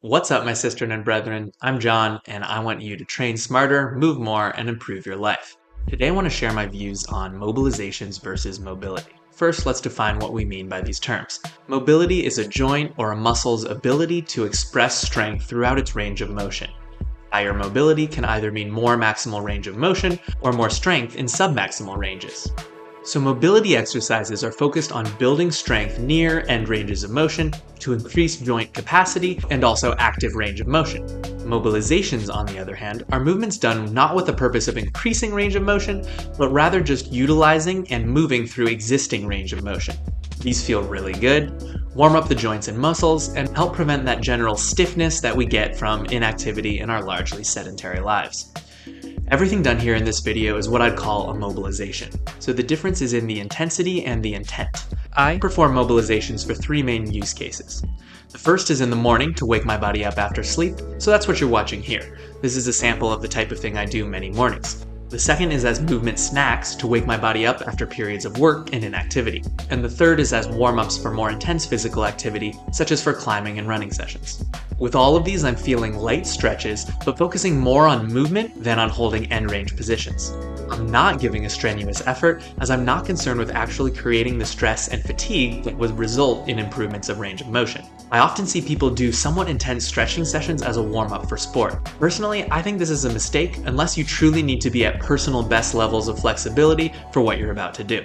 What's up, my sisters and brethren? I'm John, and I want you to train smarter, move more, and improve your life. Today, I want to share my views on mobilizations versus mobility. First, let's define what we mean by these terms. Mobility is a joint or a muscle's ability to express strength throughout its range of motion. Higher mobility can either mean more maximal range of motion or more strength in submaximal ranges. So mobility exercises are focused on building strength near end ranges of motion to increase joint capacity and also active range of motion. Mobilizations, on the other hand, are movements done not with the purpose of increasing range of motion, but rather just utilizing and moving through existing range of motion. These feel really good, warm up the joints and muscles, and help prevent that general stiffness that we get from inactivity in our largely sedentary lives. Everything done here in this video is what I'd call a mobilization. So the difference is in the intensity and the intent. I perform mobilizations for three main use cases. The first is in the morning to wake my body up after sleep, so that's what you're watching here. This is a sample of the type of thing I do many mornings. The second is as movement snacks to wake my body up after periods of work and inactivity. And the third is as warm-ups for more intense physical activity, such as for climbing and running sessions. With all of these, I'm feeling light stretches, but focusing more on movement than on holding end range positions. I'm not giving a strenuous effort, as I'm not concerned with actually creating the stress and fatigue that would result in improvements of range of motion. I often see people do somewhat intense stretching sessions as a warm-up for sport. Personally, I think this is a mistake unless you truly need to be at personal best levels of flexibility for what you're about to do.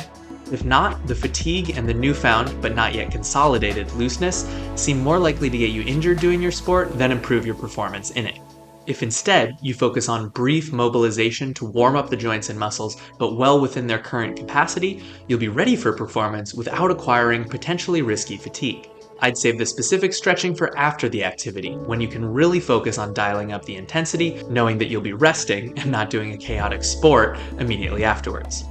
If not, the fatigue and the newfound, but not yet consolidated, looseness seem more likely to get you injured doing your sport than improve your performance in it. If instead, you focus on brief mobilization to warm up the joints and muscles, but well within their current capacity, you'll be ready for performance without acquiring potentially risky fatigue. I'd save the specific stretching for after the activity, when you can really focus on dialing up the intensity, knowing that you'll be resting and not doing a chaotic sport immediately afterwards.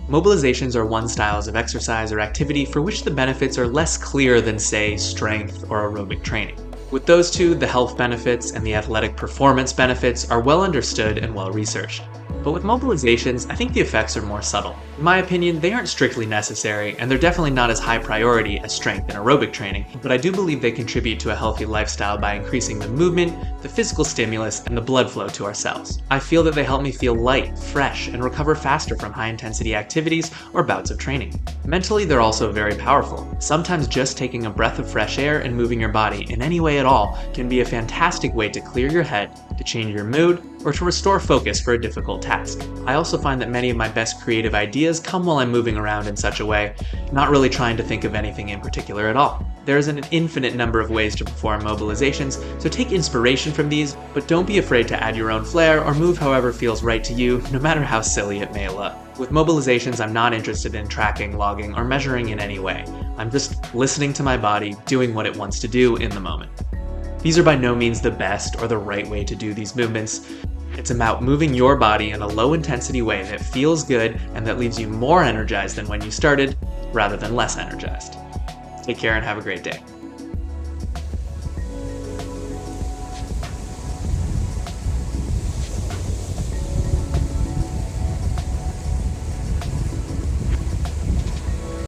Mobilizations are one styles of exercise or activity for which the benefits are less clear than, say, strength or aerobic training. With those two, the health benefits and the athletic performance benefits are well understood and well researched. But with mobilizations, I think the effects are more subtle. In my opinion, they aren't strictly necessary, and they're definitely not as high priority as strength and aerobic training, but I do believe they contribute to a healthy lifestyle by increasing the movement, the physical stimulus, and the blood flow to our cells. I feel that they help me feel light, fresh, and recover faster from high-intensity activities or bouts of training. Mentally, they're also very powerful. Sometimes just taking a breath of fresh air and moving your body in any way at all can be a fantastic way to clear your head, to change your mood, or to restore focus for a difficult task. I also find that many of my best creative ideas come while I'm moving around in such a way, not really trying to think of anything in particular at all. There is an infinite number of ways to perform mobilizations, so take inspiration from these, but don't be afraid to add your own flair or move however feels right to you, no matter how silly it may look. With mobilizations, I'm not interested in tracking, logging, or measuring in any way. I'm just listening to my body, doing what it wants to do in the moment. These are by no means the best or the right way to do these movements. It's about moving your body in a low-intensity way that feels good and that leaves you more energized than when you started, rather than less energized. Take care and have a great day.